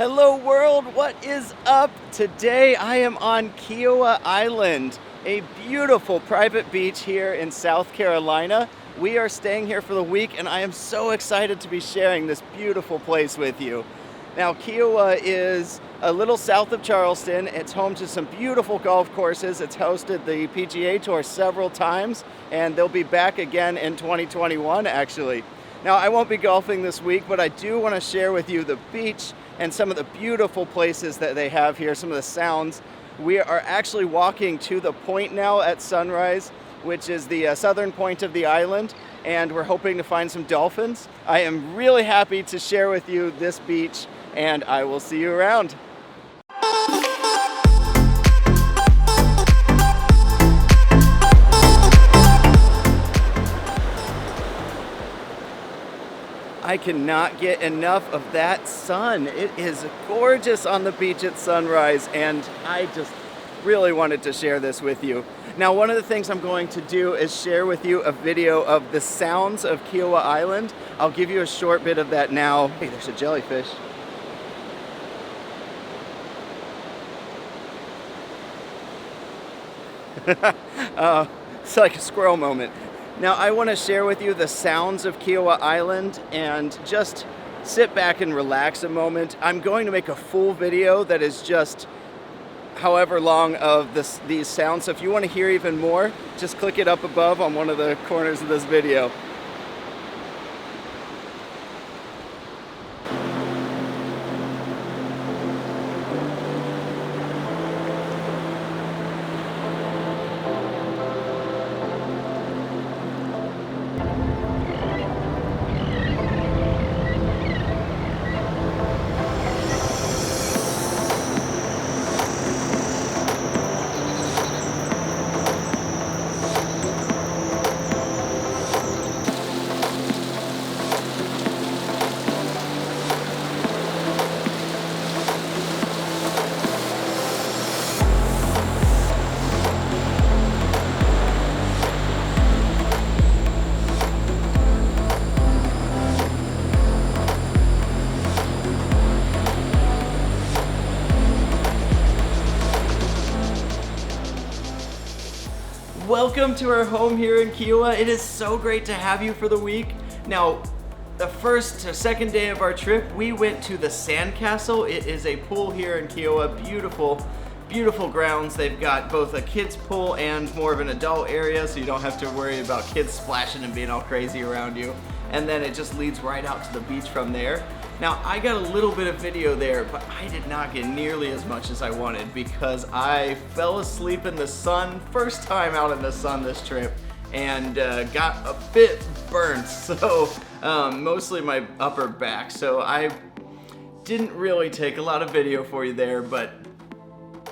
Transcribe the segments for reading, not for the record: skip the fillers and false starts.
Hello world, what is up? Today I am on Kiawah Island, a beautiful private beach here in South Carolina. We are staying here for the week and I am so excited to be sharing this beautiful place with you. Now Kiawah is a little south of Charleston. It's home to some beautiful golf courses. It's hosted the PGA Tour several times and they'll be back again in 2021 actually. Now I won't be golfing this week, but I do want to share with you the beach and some of the beautiful places that they have here, some of the sounds. We are actually walking to the point now at sunrise, which is the southern point of the island, and we're hoping to find some dolphins. I am really happy to share with you this beach, and I will see you around. I cannot get enough of that sun. It is gorgeous on the beach at sunrise, and I just really wanted to share this with you. Now, one of the things I'm going to do is share with you a video of the sounds of Kiawah Island. I'll give you a short bit of that now. Hey, there's a jellyfish. It's like a squirrel moment. Now I want to share with you the sounds of Kiawah Island and just sit back and relax a moment. I'm going to make a full video that is just however long of these sounds. So if you want to hear even more, just click it up above on one of the corners of this video. Welcome to our home here in Kiawah. It is so great to have you for the week. Now, the first to second day of our trip, we went to the Sand Castle. It is a pool here in Kiawah. Beautiful, beautiful grounds. They've got both a kids pool and more of an adult area, so you don't have to worry about kids splashing and being all crazy around you. And then it just leads right out to the beach from there. Now, I got a little bit of video there, but I did not get nearly as much as I wanted because I fell asleep in the sun, first time out in the sun this trip, and got a bit burnt, so mostly my upper back. So I didn't really take a lot of video for you there, but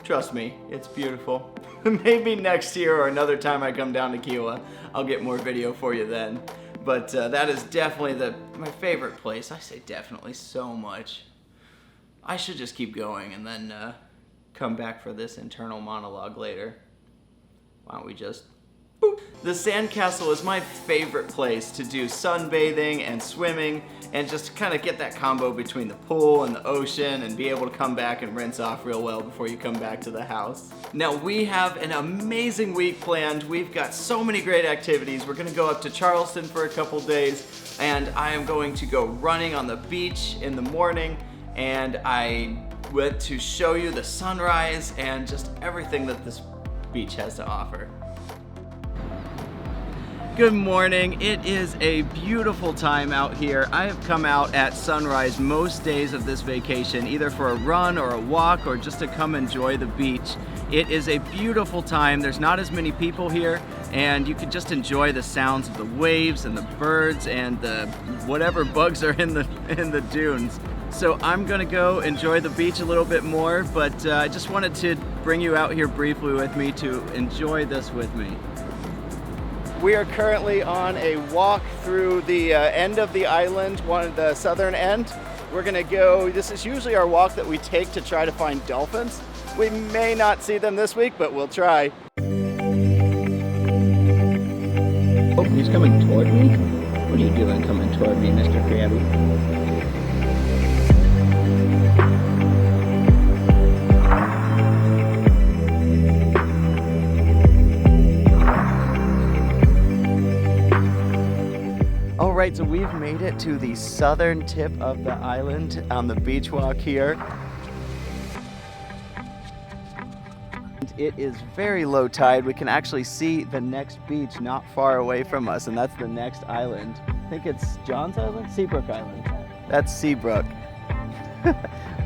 trust me, it's beautiful. Maybe next year or another time I come down to Kiawah, I'll get more video for you then. But that is definitely my favorite place. I say definitely so much. I should just keep going and then come back for this internal monologue later. Why don't we just boop. The Sandcastle is my favorite place to do sunbathing and swimming and just kind of get that combo between the pool and the ocean and be able to come back and rinse off real well before you come back to the house. Now we have an amazing week planned. We've got so many great activities. We're gonna go up to Charleston for a couple days and I am going to go running on the beach in the morning, and I went to show you the sunrise and just everything that this beach has to offer. Good morning. It is a beautiful time out here. I have come out at sunrise most days of this vacation, either for a run or a walk or just to come enjoy the beach. It is a beautiful time. There's not as many people here, and you can just enjoy the sounds of the waves and the birds and the whatever bugs are in the dunes. So I'm gonna go enjoy the beach a little bit more, but I just wanted to bring you out here briefly with me to enjoy this with me. We are currently on a walk through the end of the island, the southern end. We're gonna go, this is usually our walk that we take to try to find dolphins. We may not see them this week, but we'll try. Oh, he's coming toward me? What are you doing coming toward me, Mr. Krabby? right, so we've made it to the southern tip of the island on the beach walk here. It is very low tide. We can actually see the next beach not far away from us, and that's the next island. I think it's John's Island? Seabrook Island. That's Seabrook.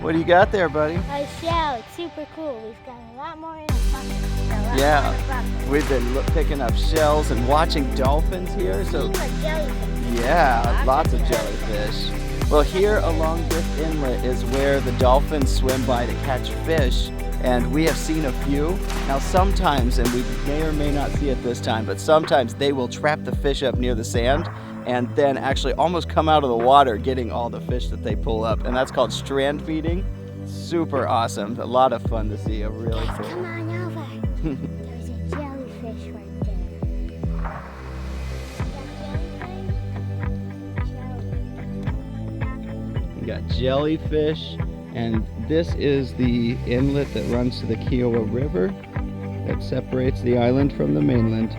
What do you got there, buddy? A shell. It's super cool. We've got a lot more in our pocket. Yeah, we've been picking up shells and watching dolphins here. So yeah, lots of jellyfish. Well, here along this inlet is where the dolphins swim by to catch fish, and we have seen a few. Now sometimes, and we may or may not see it this time, but sometimes they will trap the fish up near the sand and then actually almost come out of the water getting all the fish that they pull up, and that's called strand feeding. Super awesome, a lot of fun to see, really cool. Come on over. There's a jellyfish right there. We got jellyfish, and this is the inlet that runs to the Kiawah River that separates the island from the mainland.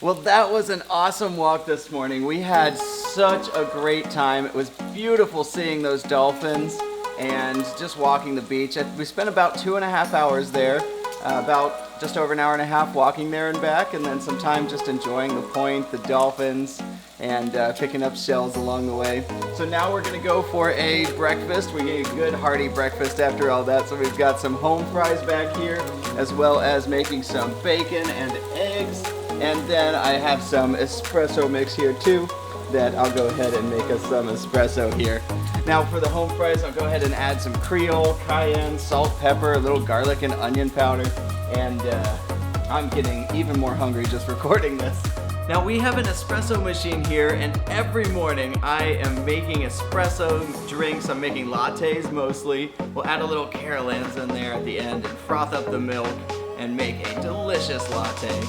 Well, that was an awesome walk this morning. We had such a great time. It was beautiful seeing those dolphins and just walking the beach. We spent about 2.5 hours there, about just over an hour and a half walking there and back, and then some time just enjoying the point, the dolphins, and picking up shells along the way. So now we're gonna go for a breakfast. We get a good hearty breakfast after all that. So we've got some home fries back here, as well as making some bacon and eggs. And then I have some espresso mix here too that I'll go ahead and make us some espresso here. Now for the home fries, I'll go ahead and add some Creole, cayenne, salt, pepper, a little garlic and onion powder. And I'm getting even more hungry just recording this. Now we have an espresso machine here, and every morning I am making espresso drinks. I'm making lattes mostly. We'll add a little Carolans in there at the end and froth up the milk and make a delicious latte.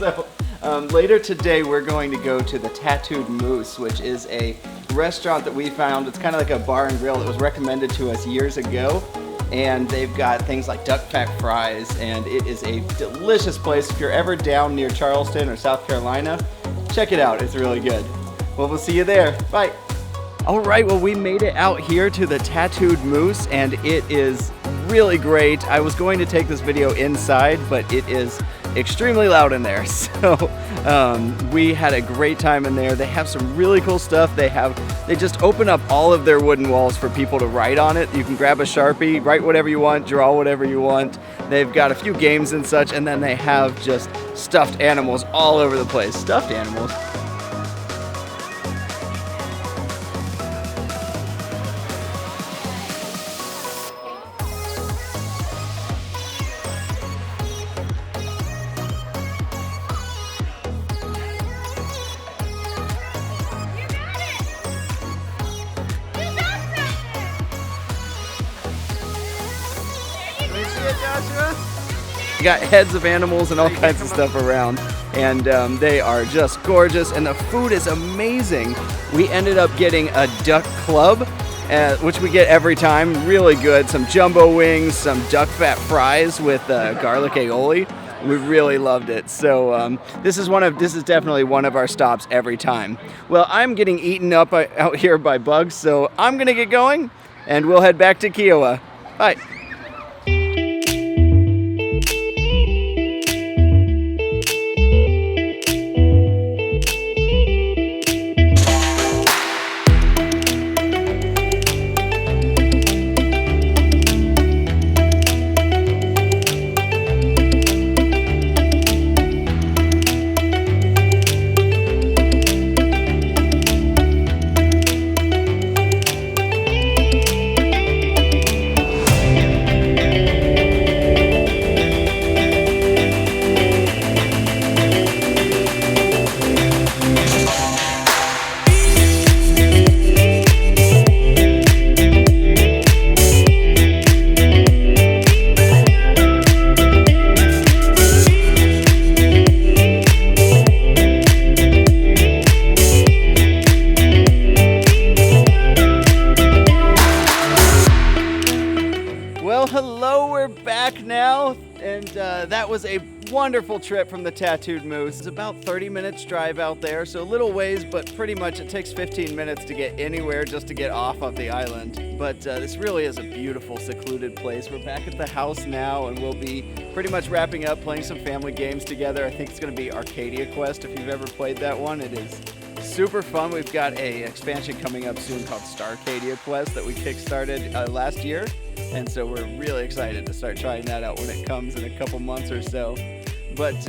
So later today we're going to go to the Tattooed Moose, which is a restaurant that we found. It's kind of like a bar and grill that was recommended to us years ago. And they've got things like duck pack fries, and it is a delicious place. If you're ever down near Charleston or South Carolina, check it out, it's really good. Well, we'll see you there, bye. All right, well, we made it out here to the Tattooed Moose, and it is really great. I was going to take this video inside, but it is extremely loud in there. So we had a great time in there. They have some really cool stuff. They just open up all of their wooden walls for people to write on it. You can grab a Sharpie, write whatever you want, draw whatever you want. They've got a few games and such, and then they have just stuffed animals all over the place. Stuffed animals. You got heads of animals and all kinds of stuff around, and they are just gorgeous, and the food is amazing. We ended up getting a duck club, which we get every time. Really good. Some jumbo wings, some duck fat fries with garlic aioli. We really loved it. So this is definitely one of our stops every time. Well, I'm getting eaten up out here by bugs, so I'm gonna get going, and we'll head back to Kiawah. Bye. Now, and that was a wonderful trip from the Tattooed Moose. It's about 30 minutes drive out there, so a little ways, but pretty much it takes 15 minutes to get anywhere just to get off of the island. But this really is a beautiful, secluded place. We're back at the house now, and we'll be pretty much wrapping up, playing some family games together. I think it's going to be Arcadia Quest. If you've ever played that one, it is super fun. We've got an expansion coming up soon called Starcadia Quest that we kickstarted last year. And so we're really excited to start trying that out when it comes in a couple months or so. But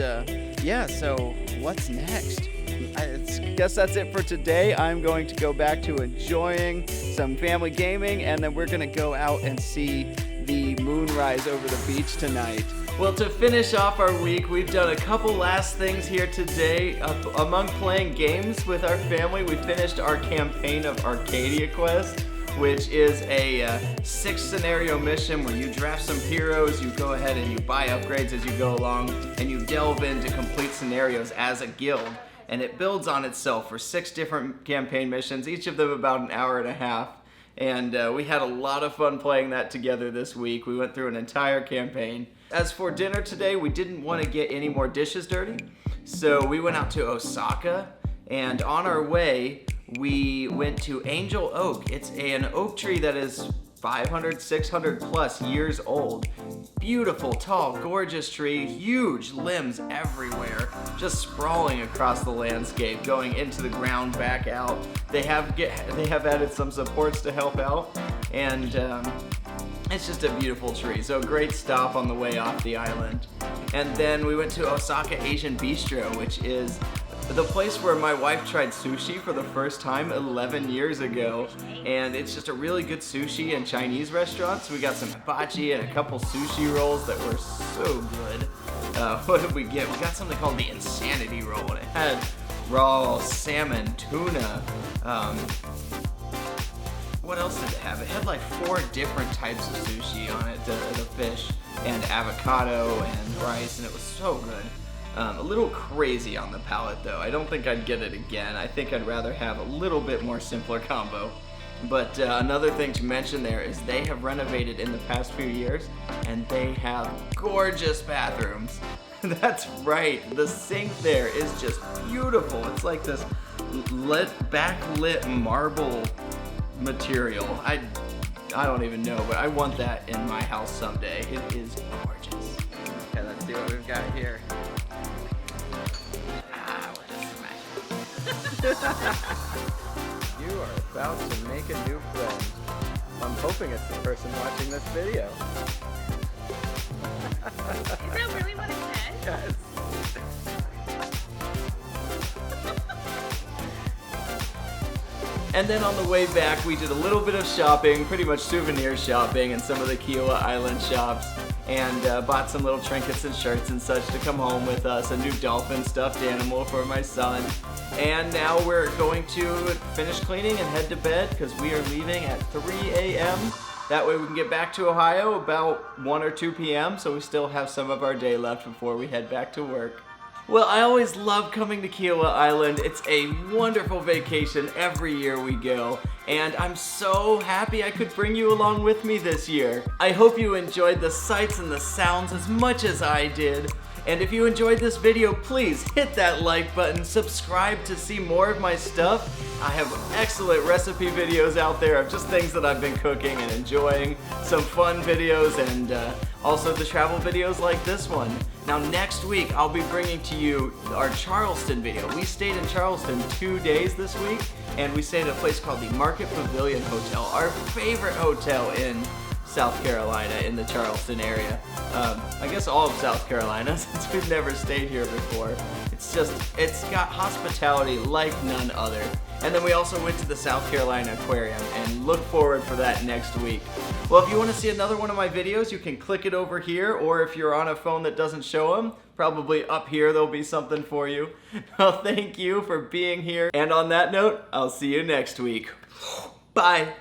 yeah, so what's next? I guess that's it for today. I'm going to go back to enjoying some family gaming, and then we're going to go out and see the moonrise over the beach tonight. Well, to finish off our week, we've done a couple last things here today. Among playing games with our family, we finished our campaign of Arcadia Quest, which is a 6-scenario mission where you draft some heroes, you go ahead and you buy upgrades as you go along, and you delve into complete scenarios as a guild. And it builds on itself for 6 different campaign missions, each of them about an hour and a half. And we had a lot of fun playing that together this week. We went through an entire campaign. As for dinner today, we didn't want to get any more dishes dirty, so we went out to Osaka, and on our way, we went to Angel Oak. It's an oak tree that is 500, 600 plus years old. Beautiful, tall, gorgeous tree, huge limbs everywhere, just sprawling across the landscape, going into the ground, back out. They have added some supports to help out, and it's just a beautiful tree. So great stop on the way off the island. And then we went to Osaka Asian Bistro, which is the place where my wife tried sushi for the first time 11 years ago, and it's just a really good sushi and Chinese restaurant. So we got some hibachi and a couple sushi rolls that were so good. What did we get? We got something called the Insanity Roll, and it had raw salmon, tuna. What else did it have? It had like 4 different types of sushi on it, the fish and avocado and rice, and it was so good. A little crazy on the palate though. I don't think I'd get it again. I think I'd rather have a little bit more simpler combo. But another thing to mention there is they have renovated in the past few years, and they have gorgeous bathrooms. That's right, the sink there is just beautiful. It's like this backlit marble material. I don't even know, but I want that in my house someday. It is gorgeous. Okay, let's see what we've got here. You are about to make a new friend. I'm hoping it's the person watching this video. Is that really what it said? Yes. And then on the way back, we did a little bit of shopping, pretty much souvenir shopping in some of the Kiawah Island shops, and bought some little trinkets and shirts and such to come home with us, a new dolphin stuffed animal for my son. And now we're going to finish cleaning and head to bed because we are leaving at 3 a.m. That way we can get back to Ohio about 1 or 2 p.m. so we still have some of our day left before we head back to work. Well, I always love coming to Kiawah Island. It's a wonderful vacation every year we go, and I'm so happy I could bring you along with me this year. I hope you enjoyed the sights and the sounds as much as I did. And if you enjoyed this video, please hit that like button, subscribe to see more of my stuff. I have excellent recipe videos out there of just things that I've been cooking and enjoying, some fun videos, and also the travel videos like this one. Now next week, I'll be bringing to you our Charleston video. We stayed in Charleston 2 days this week, and we stayed at a place called the Market Pavilion Hotel, our favorite hotel in South Carolina, in the Charleston area. I guess all of South Carolina, since we've never stayed here before. It's got hospitality like none other. And then we also went to the South Carolina Aquarium, and look forward for that next week. Well, if you want to see another one of my videos, you can click it over here, or if you're on a phone that doesn't show them, probably up here there'll be something for you. Well, thank you for being here. And on that note, I'll see you next week. Bye.